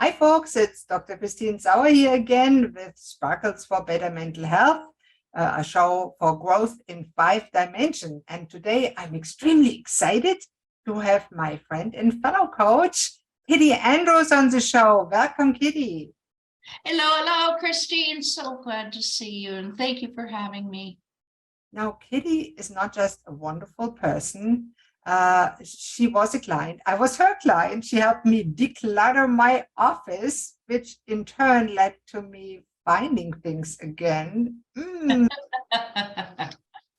Hi, folks. It's Dr. Christine Sauer here again with Sparkles for Better Mental Health, a show for growth in 5 dimensions. And today I'm extremely excited to have my friend and fellow coach, Kitti Andrews, on the show. Welcome, Kitti. Hello, Christine. So glad to see you, and thank you for having me. Now, Kitti is not just a wonderful person. She was a client. I was her client. She helped me declutter my office, which in turn led to me finding things again.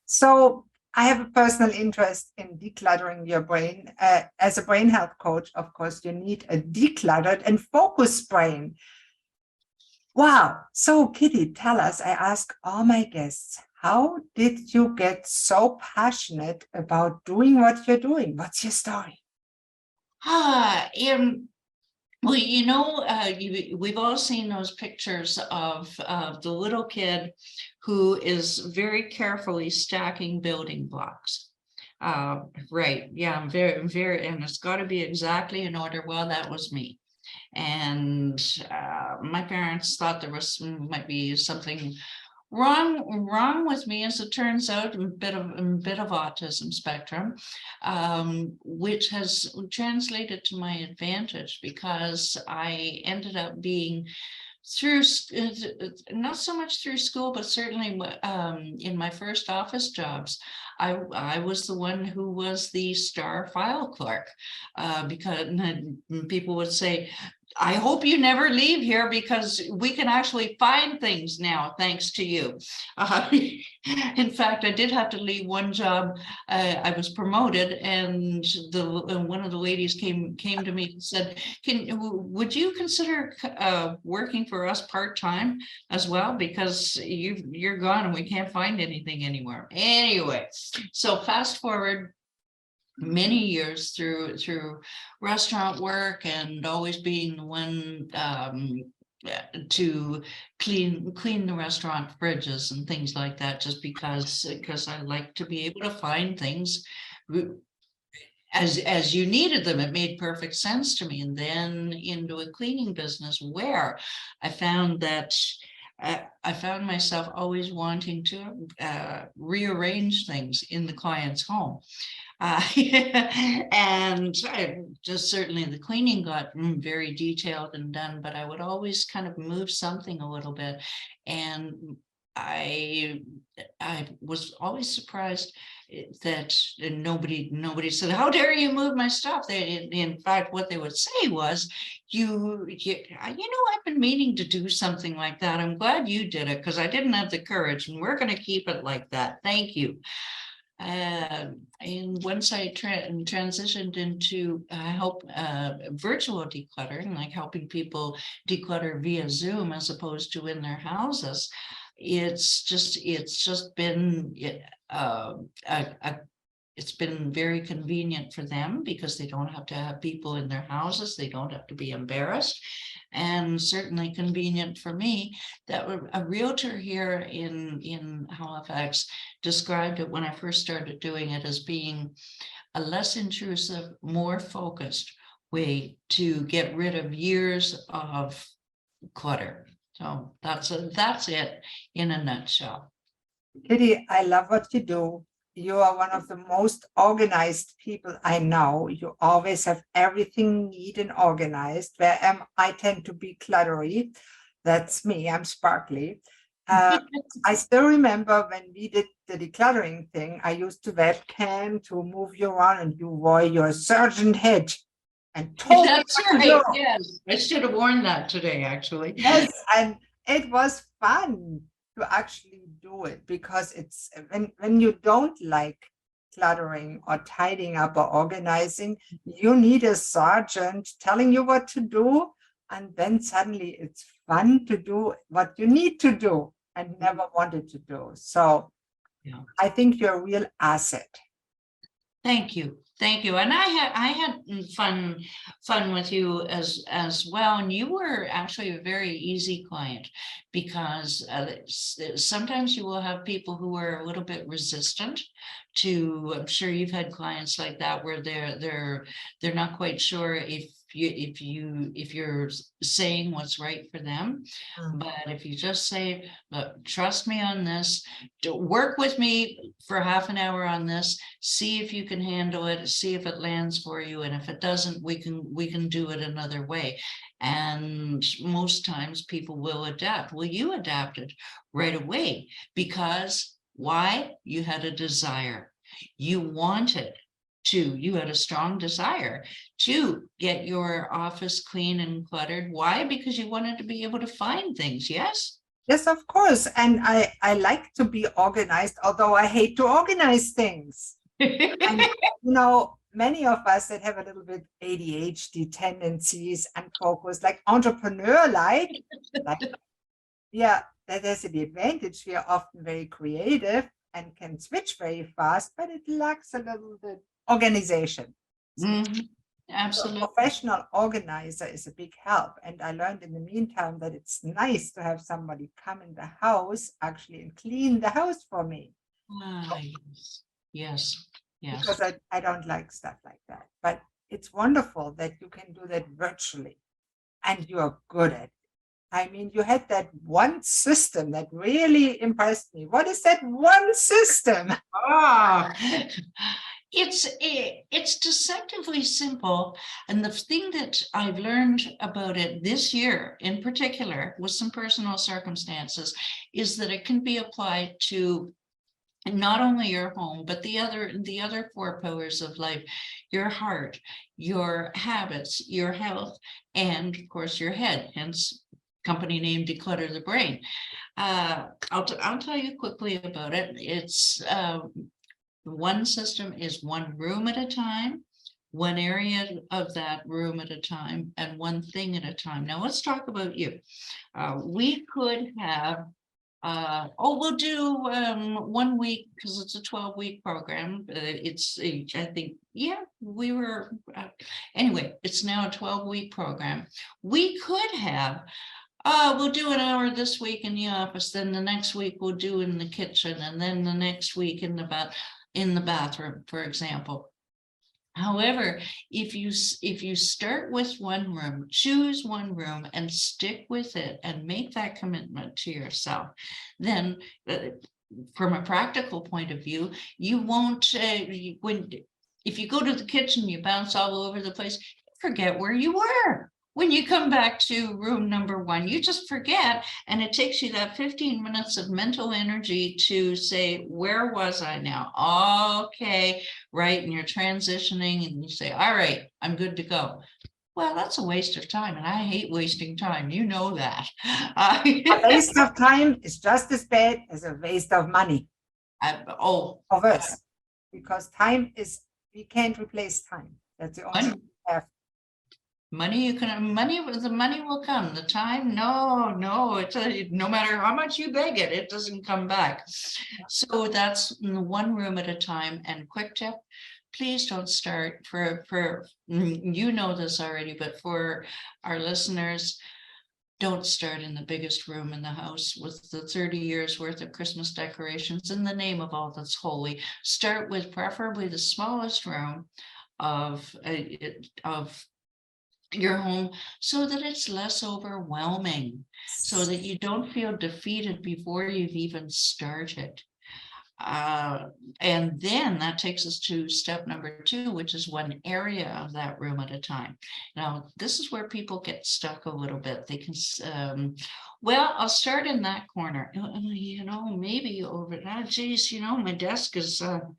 So I have a personal interest in decluttering your brain. As a brain health coach, of course, you need a decluttered and focused brain. Wow. So, Kitti, tell us, I ask all my guests, how did you get so passionate about doing what you're doing? What's your story? Well, we've all seen those pictures of the little kid who is very carefully stacking building blocks. Right. Yeah, very, and it's got to be exactly in order. Well, that was me. And my parents thought might be something wrong with me, as it turns out, a bit of autism spectrum, which has translated to my advantage, because I ended up being through not so much through school, but certainly in my first office jobs, I was the one who was the star file clerk, because people would say, I hope you never leave here, because we can actually find things now thanks to you. In fact, I did have to leave one job. I was promoted, and one of the ladies came to me and said, would you consider working for us part-time as well, because you're gone and we can't find anything anymore. Anyway, so fast forward many years through restaurant work, and always being the one to clean the restaurant fridges and things like that, just because I like to be able to find things as you needed them. It made perfect sense to me. And then into a cleaning business, where I found that I found myself always wanting to rearrange things in the client's home. And just certainly the cleaning got very detailed and done, but I would always kind of move something a little bit. And I was always surprised that nobody said, how dare you move my stuff. In fact, what they would say was, I've been meaning to do something like that. I'm glad you did it, because I didn't have the courage, and we're going to keep it like that. Thank you. And once I transitioned into virtual decluttering, like helping people declutter via Zoom as opposed to in their houses, it's just been it's been very convenient for them, because they don't have to have people in their houses. They don't have to be embarrassed. And certainly convenient for me, that a realtor here in Halifax described it, when I first started doing it, as being a less intrusive, more focused way to get rid of years of clutter. So that's it in a nutshell. Kitti, I love what you do. You are one of the most organized people I know. You always have everything neat and organized. I tend to be cluttery. That's me. I'm sparkly. I still remember when we did the decluttering thing, I used the webcam to move you around, and you wore your surgeon hat and told That's right. Yes, I should have worn that today, actually. Yes, and it was fun to actually do it, because it's when you don't like cluttering or tidying up or organizing, you need a sergeant telling you what to do, and then suddenly it's fun to do what you need to do and never wanted to do. So yeah. I think you're a real asset. Thank you. And I had fun with you as well. And you were actually a very easy client, because sometimes you will have people who are a little bit resistant to. I'm sure you've had clients like that, where they're not quite sure if if you're saying what's right for them. Mm. But if you just say, look, trust me on this, work with me for half an hour on this, see if you can handle it, see if it lands for you, and if it doesn't, we can do it another way. And most times people will adapt. Well, you adapted right away because why? You had a desire. You wanted to, you had a strong desire to get your office clean and cluttered. Why? Because you wanted to be able to find things. Yes. Yes, of course. And I like to be organized, although I hate to organize things. And, many of us that have a little bit ADHD tendencies and focus, like entrepreneur-like, yeah, that has the advantage. We are often very creative and can switch very fast, but it lacks a little bit organization. So Absolutely. a professional organizer is a big help. And I learned in the meantime that it's nice to have somebody come in the house actually and clean the house for me. Yes. Because I don't like stuff like that. But it's wonderful that you can do that virtually and you are good at it. I mean, you had that one system that really impressed me. What is that one system? It's deceptively simple. And the thing that I've learned about it this year in particular with some personal circumstances is that it can be applied to not only your home, but the other 4 pillars of life: your heart, your habits, your health, and of course your head, hence company name Declutter the Brain. I'll tell you quickly about it. It's one system is one room at a time, one area of that room at a time, and one thing at a time. Now let's talk about you. We could have we'll do 1 week because it's a 12-week program. I think, we were, anyway, it's now a 12-week program. We could have, we'll do an hour this week in the office, then the next week we'll do in the kitchen, and then the next week in the bathroom, for example. However, if you start with one room, choose one room and stick with it and make that commitment to yourself, then from a practical point of view, you won't, if you go to the kitchen, you bounce all over the place, forget where you were. When you come back to room number 1, you just forget, and it takes you that 15 minutes of mental energy to say, where was I now? Okay, right, and you're transitioning and you say, all right, I'm good to go. Well, that's a waste of time, and I hate wasting time. You know that. A waste of time is just as bad as a waste of money. Or worse, because we can't replace time. That's the only thing we have. The money will come. The time, no, it's no matter how much you beg it, it doesn't come back. So that's one room at a time. And quick tip, please don't start for you know this already, but for our listeners, don't start in the biggest room in the house with the 30 years worth of Christmas decorations in the name of all that's holy. Start with preferably the smallest room of your home, so that it's less overwhelming, so that you don't feel defeated before you've even started. And then that takes us to step number 2, which is one area of that room at a time. Now, this is where people get stuck a little bit. They can, well, I'll start in that corner, maybe over that. Geez, my desk is out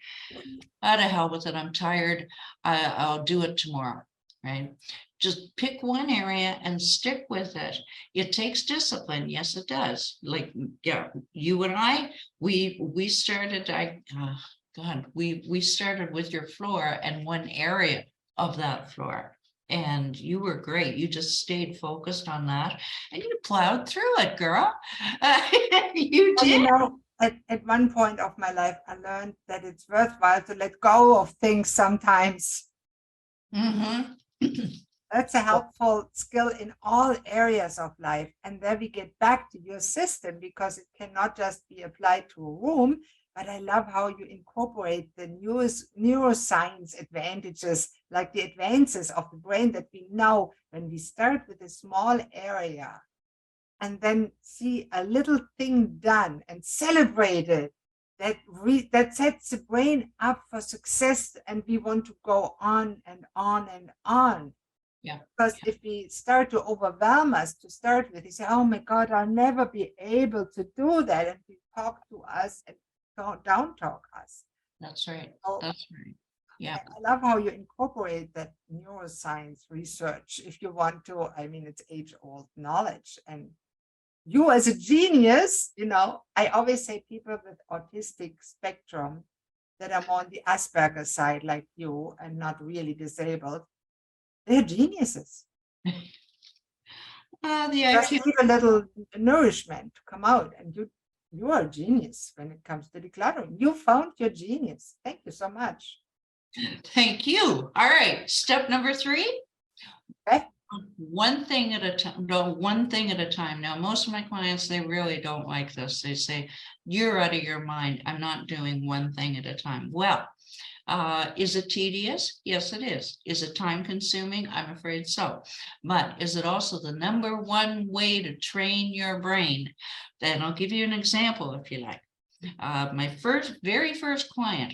of hell with it. I'm tired. I'll do it tomorrow, right? Just pick one area and stick with it. It takes discipline. Yes, it does. Like, you and I, we started, we started with your floor and one area of that floor. And you were great. You just stayed focused on that and you plowed through it, girl. You did. At one point of my life, I learned that it's worthwhile to let go of things sometimes. That's a helpful skill in all areas of life. And then we get back to your system, because it cannot just be applied to a room, But I love how you incorporate the neuroscience advantages, like the advances of the brain that we know when we start with a small area and then see a little thing done and celebrate it, that sets the brain up for success, and we want to go on and on and on. Yeah. Because if we start to overwhelm us to start with, you say, oh my God, I'll never be able to do that. And we talk to us and down talk us. That's right. So That's right. Yeah. I love how you incorporate that neuroscience research. If you want to, I mean, it's age-old knowledge. And you as a genius, I always say people with autistic spectrum that are more on the Asperger side like you and not really disabled, they're geniuses. The Just IQ. need a little nourishment to come out, and you are a genius when it comes to decluttering. You found your genius. Thank you so much. Thank you. All right. Step number 3. Okay. One thing at a time. No, one thing at a time. Now, most of my clients, they really don't like this. They say, you're out of your mind. I'm not doing one thing at a time. Well, is it tedious? Yes, it is. Is it time consuming? I'm afraid so. But is it also the number one way to train your brain? Then I'll give you an example if you like. My very first client,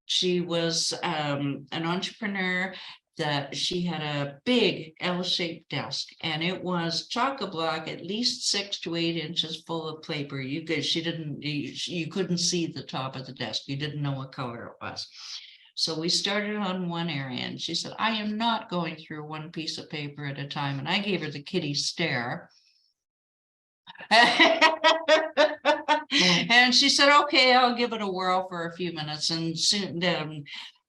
she was an entrepreneur that she had a big L-shaped desk, and it was chock-a-block, at least 6 to 8 inches full of paper. You couldn't see the top of the desk. You didn't know what color it was. So we started on one area, and she said, I am not going through one piece of paper at a time. And I gave her the Kitti stare. And she said, okay, I'll give it a whirl for a few minutes. And soon,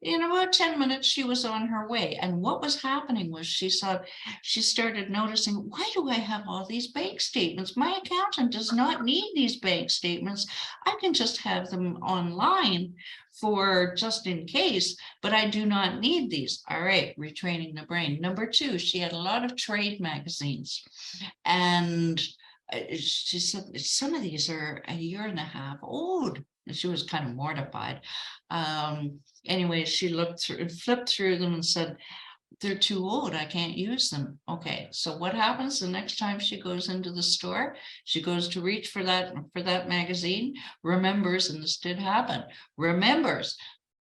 in about 10 minutes, she was on her way. And what was happening was she started noticing, why do I have all these bank statements? My accountant does not need these bank statements. I can just have them online for just in case, but I do not need these. All right, retraining the brain. Number 2, she had a lot of trade magazines. And she said, some of these are a year and a half old. And she was kind of mortified. Anyway, she flipped through them and said, they're too old. I can't use them. Okay, so what happens the next time she goes into the store? She goes to reach for that magazine, remembers, and this did happen, remembers,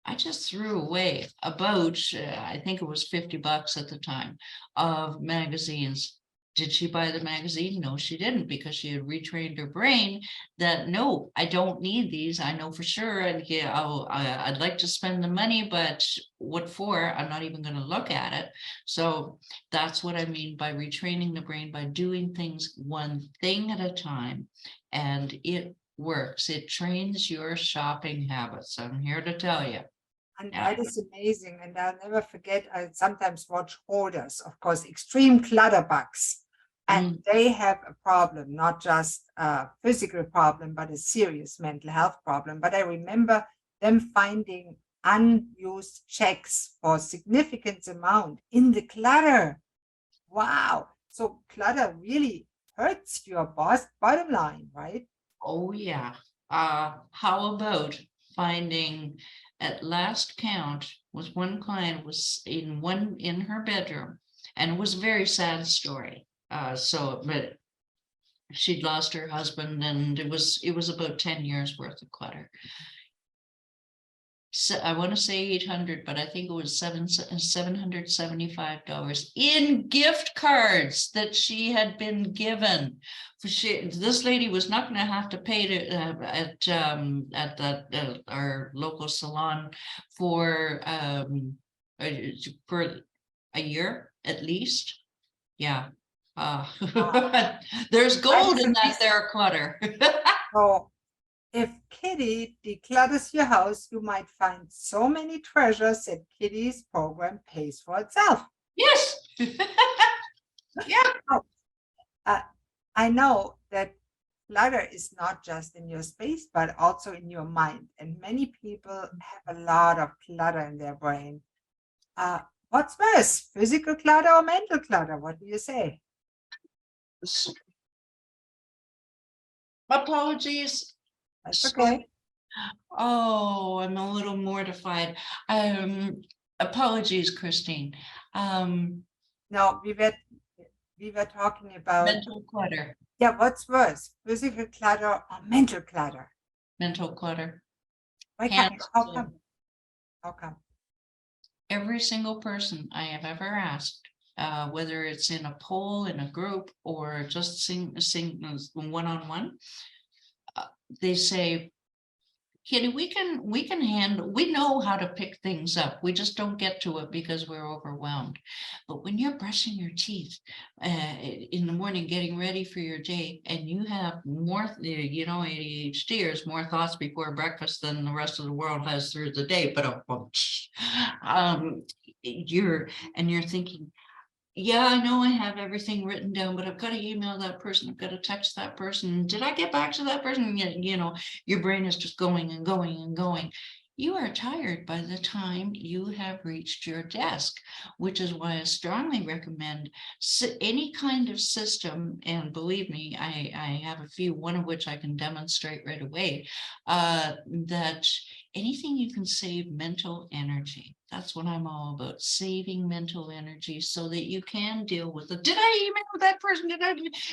I just threw away about, I think it was $50 at the time, of magazines. Did she buy the magazine? No, she didn't, because she had retrained her brain that, no, I don't need these. I know for sure. And yeah, I'd like to spend the money, but what for? I'm not even going to look at it. So that's what I mean by retraining the brain, by doing things one thing at a time. And it works. It trains your shopping habits. I'm here to tell you. And that is amazing. And I'll never forget, I sometimes watch hoarders, of course, extreme clutter bugs. And they have a problem, not just a physical problem, but a serious mental health problem. But I remember them finding unused checks for significant amount in the clutter. Wow. So clutter really hurts your bottom line, right? Oh, yeah. How about finding, at last count, was one client was in her bedroom, and it was a very sad story. But she'd lost her husband, and it was about 10 years worth of clutter. So I want to say 800, but I think it was $775 in gift cards that she had been given. This lady was not going to have to pay at our local salon for a year at least. Yeah. There's gold in that there clutter. So if Kitti declutters your house, you might find so many treasures that Kitti's program pays for itself. Yes. Yeah. I know that clutter is not just in your space, but also in your mind. And many people have a lot of clutter in their brain. What's worse, physical clutter or mental clutter? What do you say? Apologies. That's okay. Oh, I'm a little mortified. Apologies, Christine. No, we were talking about, Mental clutter, yeah, what's worse, physical clutter or mental clutter? mental clutter. Why can't, Hands how down. come? How come? Every single person I have ever asked, whether it's in a poll, in a group, or just sing one-on-one, they say, Kitty, we know how to pick things up. We just don't get to it because we're overwhelmed. But when you're brushing your teeth in the morning, getting ready for your day, and you have more, ADHDers, more thoughts before breakfast than the rest of the world has through the day. But you're thinking, yeah, I know I have everything written down, but I've got to email that person. I've got to text that person. Did I get back to that person? Your brain is just going and going and going. You are tired by the time you have reached your desk, which is why I strongly recommend any kind of system. And believe me, I have a few, one of which I can demonstrate right away, that anything you can save mental energy. That's what I'm all about, saving mental energy so that you can deal with it. Did I email that person?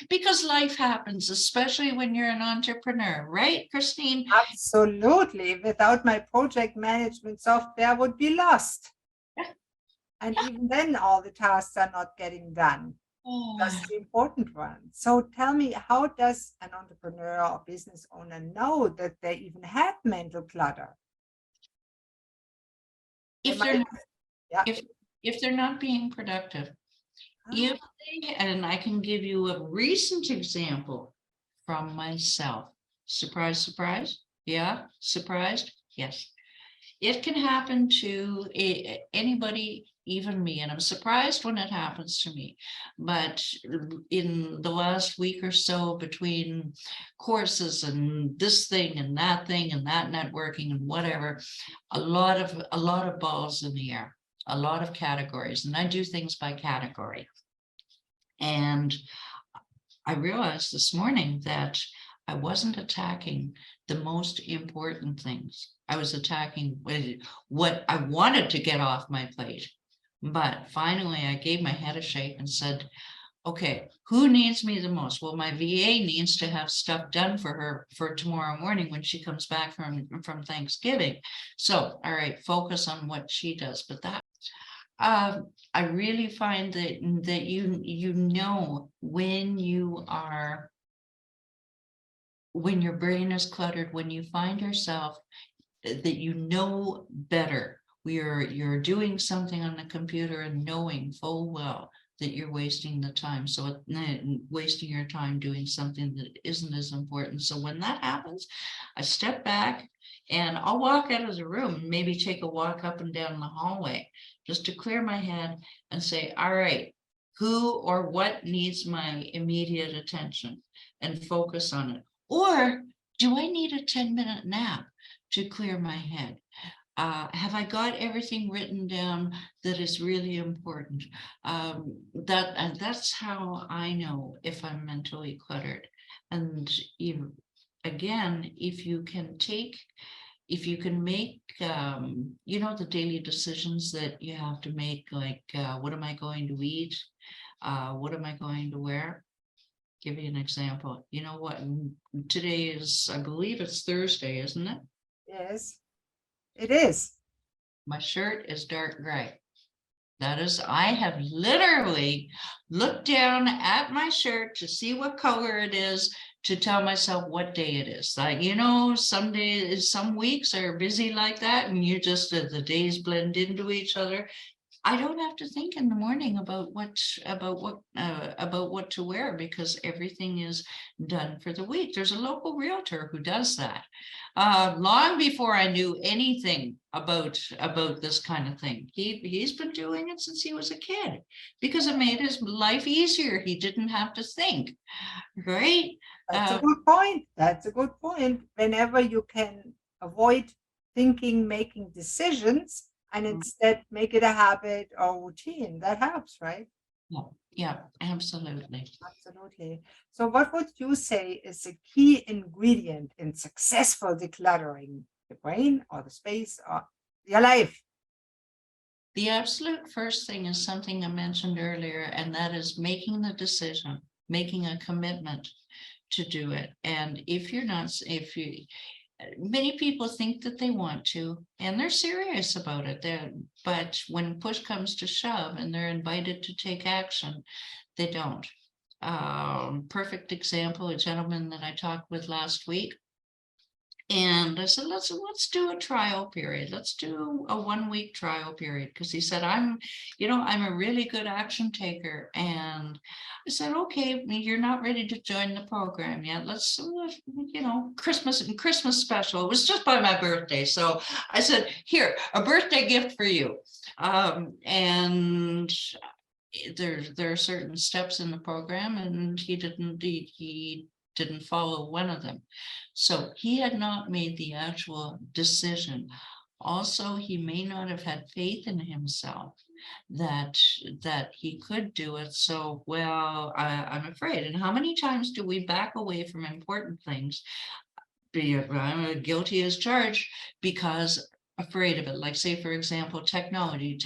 Because life happens, especially when you're an entrepreneur, right, Christine? Absolutely. Without my project management software would be lost. Yeah. And even then, all the tasks are not getting done. Oh, Just the important ones. So tell me, how does an entrepreneur or business owner know that they even have mental clutter? They if might, they're yeah. if if they're not being productive, Ah, if and I can give you a recent example from myself. Surprise, surprise. Yeah, surprised. Yes. It can happen to anybody, even me, and I'm surprised when it happens to me. But in the last week or so, between courses and this thing and that networking and whatever, a lot of balls in the air, a lot of categories, and I do things by category. And I realized this morning that I wasn't attacking the most important things. I was attacking what I wanted to get off my plate. But finally, I gave my head a shake and said, okay, who needs me the most? Well, my VA needs to have stuff done for her for tomorrow morning when she comes back from Thanksgiving. So, all right, focus on what she does. But that I really find that when your brain is cluttered, when you find yourself that better, you're doing something on the computer and knowing full well that you're wasting the time. So wasting your time doing something that isn't as important. So when that happens, I step back and I'll walk out of the room, maybe take a walk up and down the hallway just to clear my head and say, all right, who or what needs my immediate attention, and focus on it. Or do I need a 10-minute nap to clear my head? Have I got everything written down that is really important? That's how I know if I'm mentally cluttered. And again, if you can make, the daily decisions that you have to make, like, what am I going to eat? What am I going to wear? Give you an example. You know what? Today is, I believe it's Thursday, isn't it? yes, it is. My shirt is dark gray. That is, I have literally looked down at my shirt to see what color it is to tell myself what day it is. Like, some days, some weeks are busy like that, and you just, the days blend into each other. I don't have to think in the morning about what to wear because everything is done for the week. There's a local realtor who does that. Long before I knew anything about this kind of thing. He's been doing it since he was a kid because it made his life easier. He didn't have to think, right? That's a good point. That's a good point. Whenever you can avoid thinking, making decisions, and instead make it a habit or routine, that helps, right? Yeah, absolutely. Absolutely. So what would you say is the key ingredient in successful decluttering? The brain or the space or your life? The absolute first thing is something I mentioned earlier, and that is making the decision, making a commitment to do it. And if you're not, if you, many people think that they want to, and they're serious about it, but when push comes to shove and they're invited to take action, they don't. Perfect example, a gentleman that I talked with last week. And I said, let's do a trial period. Let's do a 1 week trial period. Because he said, I'm a really good action taker. And I said, okay, you're not ready to join the program yet. Let's, Christmas special. It was just by my birthday. So I said, here, a birthday gift for you. And there are certain steps in the program, and he didn't follow one of them. So he had not made the actual decision. Also, he may not have had faith in himself that he could do it. So, well, I'm afraid. And how many times do we back away from important things? I'm guilty as charged because afraid of it. Like, say, for example, technology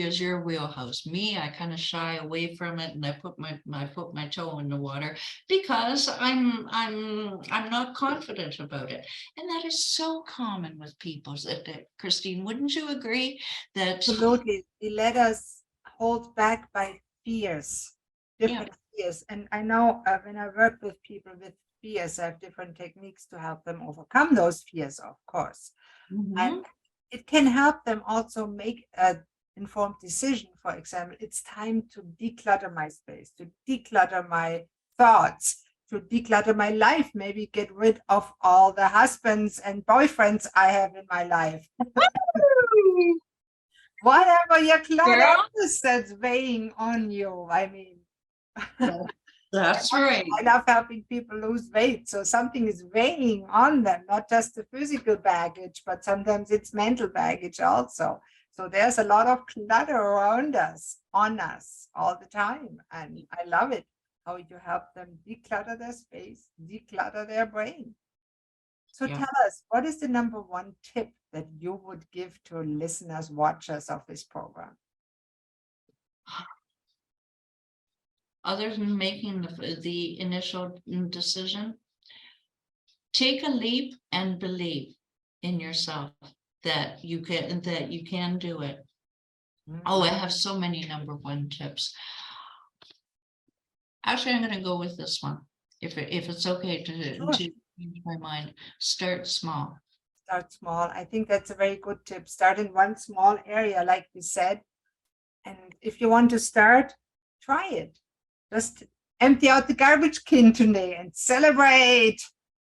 is your wheelhouse. Me, I kind of shy away from it, and I put my toe in the water because I'm not confident about it. And that is so common with people. Christine, wouldn't you agree that? Absolutely. We let us hold back by fears, Yeah. different fears. And I know when I work with people with fears, I have different techniques to help them overcome those fears, of course. And it can help them also make an informed decision. For example, it's time to declutter my space, to declutter my thoughts, to declutter my life, maybe get rid of all the husbands and boyfriends I have in my life. Whatever your clutter Girl, is that's weighing on you. I mean, that's right. I love helping people lose weight. So something is weighing on them, not just the physical baggage, but sometimes it's mental baggage also. So there's a lot of clutter around us, on us all the time. And I love it how you help them declutter their space, declutter their brain. So Yeah. tell us, what is the number one tip that you would give to listeners, watchers of this program? Other than making the initial decision, take a leap and believe in yourself that you can do it. Oh, I have so many number one tips. Actually, I'm going to go with this one. If it's okay to change my mind, start small. Start small. I think that's a very good tip. Start in one small area, like we said. And if you want to start, try it. Just empty out the garbage can today and celebrate.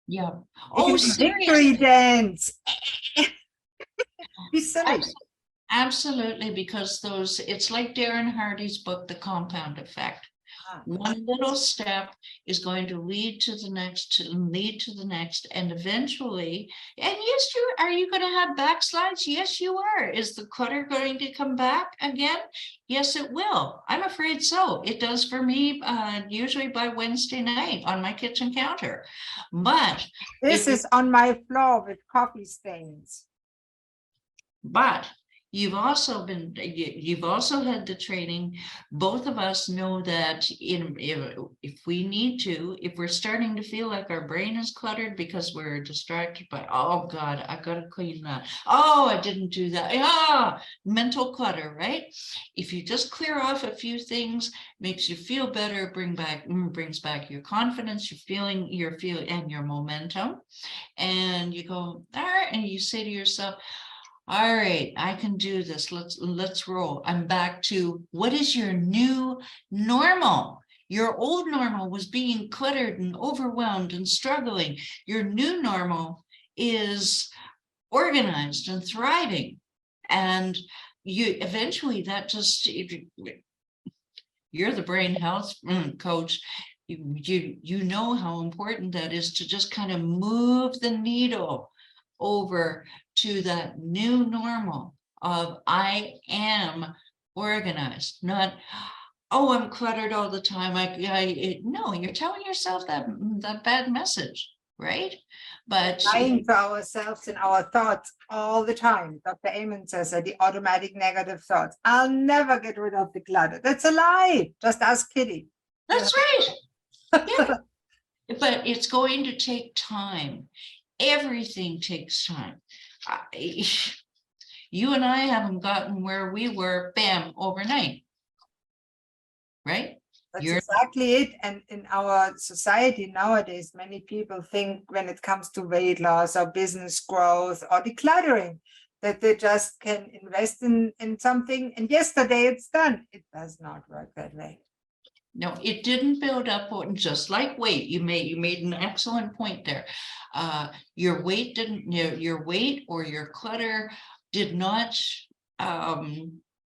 Yeah. Oh, victory dance. Be silly. Absolutely, because it's like Darren Hardy's book, The Compound Effect. One little step is going to lead to the next, and eventually, and yes, are you going to have backslides? Yes, you are. Is the clutter going to come back again? Yes, it will. I'm afraid so. It does for me, usually by Wednesday night on my kitchen counter. But this is on my floor with coffee stains. But you've also had the training. Both of us know that if we need to, if we're starting to feel like our brain is cluttered because we're distracted by, oh God, I've got to clean that. Oh, I didn't do that. Mental clutter, right? If you just clear off a few things, makes you feel better, brings back your confidence, and your momentum. And you go, all right, and you say to yourself, all right, I can do this. Let's roll. I'm back to what is your new normal? Your old normal was being cluttered and overwhelmed and struggling. Your new normal is organized and thriving. And you eventually you're the brain health coach. You know how important that is to just kind of move the needle over to that new normal of I am organized, not oh, I'm cluttered all the time. No, you're telling yourself that bad message, right? But Lying to ourselves and our thoughts all the time. Dr. Amen says that the automatic negative thoughts. I'll never get rid of the clutter. That's a lie. Just ask Kitti. that's right. Yeah. But it's going to take time. Everything takes time. You and I haven't gotten where we were, bam, overnight. Right? That's You're exactly it. And in our society nowadays, many people think when it comes to weight loss or business growth or decluttering, that they just can invest in something and yesterday it's done. It does not work that way. No, it didn't build up, just like weight. You made an excellent point there. Your weight didn't, your weight or your clutter did not.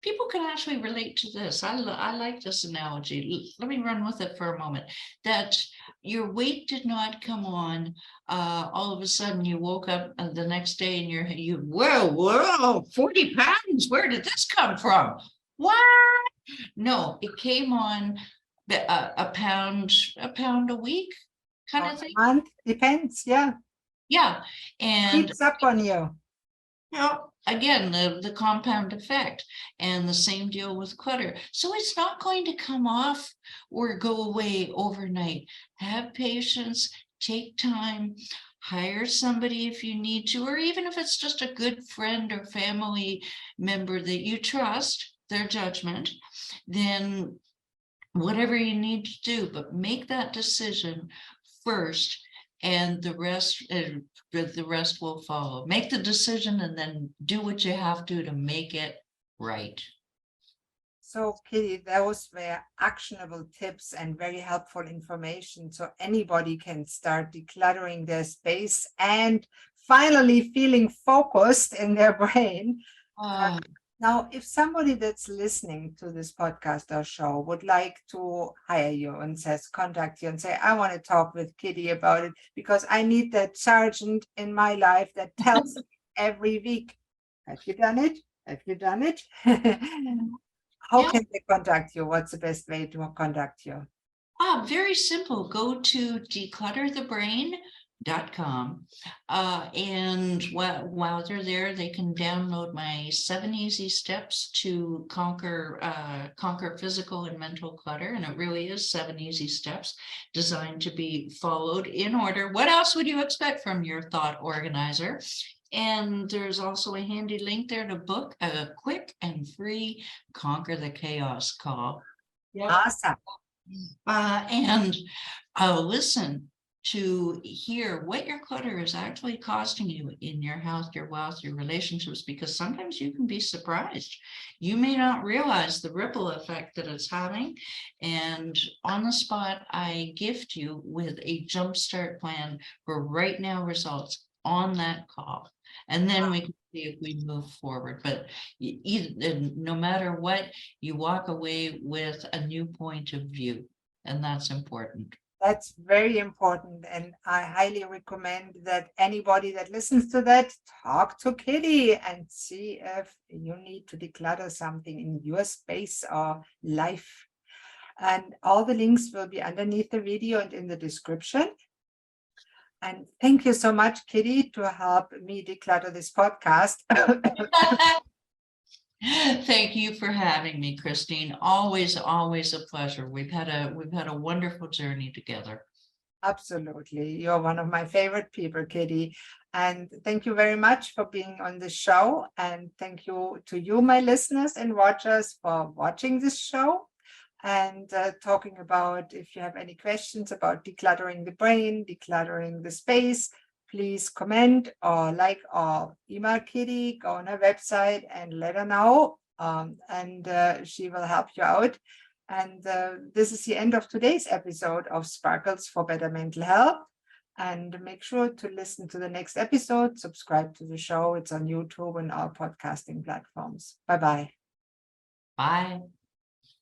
People can actually relate to this. I like this analogy. Let me run with it for a moment. That your weight did not come on. All of a sudden, you woke up the next day and whoa, 40 pounds. Where did this come from? What? No, it came on a pound a week kind of thing. Month depends, yeah. Yeah. And Keeps up on you. Again, the compound effect, and the same deal with clutter. So it's not going to come off or go away overnight. Have patience, take time, hire somebody if you need to, or even if it's just a good friend or family member that you trust their judgment, then whatever you need to do, but make that decision first, and the rest will follow. Make the decision and then do what you have to make it right. So, Kitti, those were actionable tips and very helpful information. So anybody can start decluttering their space and finally feeling focused in their brain. Now, if somebody that's listening to this podcast or show would like to hire you and contact you and say, I want to talk with Kitti about it because I need that sergeant in my life that tells me every week, have you done it? Have you done it? How can they contact you? What's the best way to contact you? Very simple. Go to declutterthebrain.com, and while they're there, they can download my 7 easy steps to conquer physical and mental clutter. And it really is 7 easy steps designed to be followed in order. What else would you expect from your thought organizer? And there's also a handy link there to book a quick and free Conquer the Chaos call. Awesome. And listen to hear what your clutter is actually costing you in your health, your wealth, your relationships, because sometimes you can be surprised. You may not realize the ripple effect that it's having. And on the spot, I gift you with a jumpstart plan for right now results on that call. And then we can see if we move forward. But no matter what, you walk away with a new point of view. And that's important. That's very important. And I highly recommend that anybody that listens to that, talk to Kitti and see if you need to declutter something in your space or life. And all the links will be underneath the video and in the description. And thank you so much, Kitti, to help me declutter this podcast. Thank you for having me, Christine. Always a pleasure. We've had a wonderful journey together. Absolutely. You're one of my favorite people, Kitti. And thank you very much for being on the show. And thank you to you, my listeners and watchers, for watching this show and talking about, if you have any questions about decluttering the brain, decluttering the space, please comment or like or email Kitti, go on her website and let her know. And she will help you out. And this is the end of today's episode of Sparkles for Better Mental Health. And make sure to listen to the next episode. Subscribe to the show. It's on YouTube and all podcasting platforms. Bye-bye. Bye.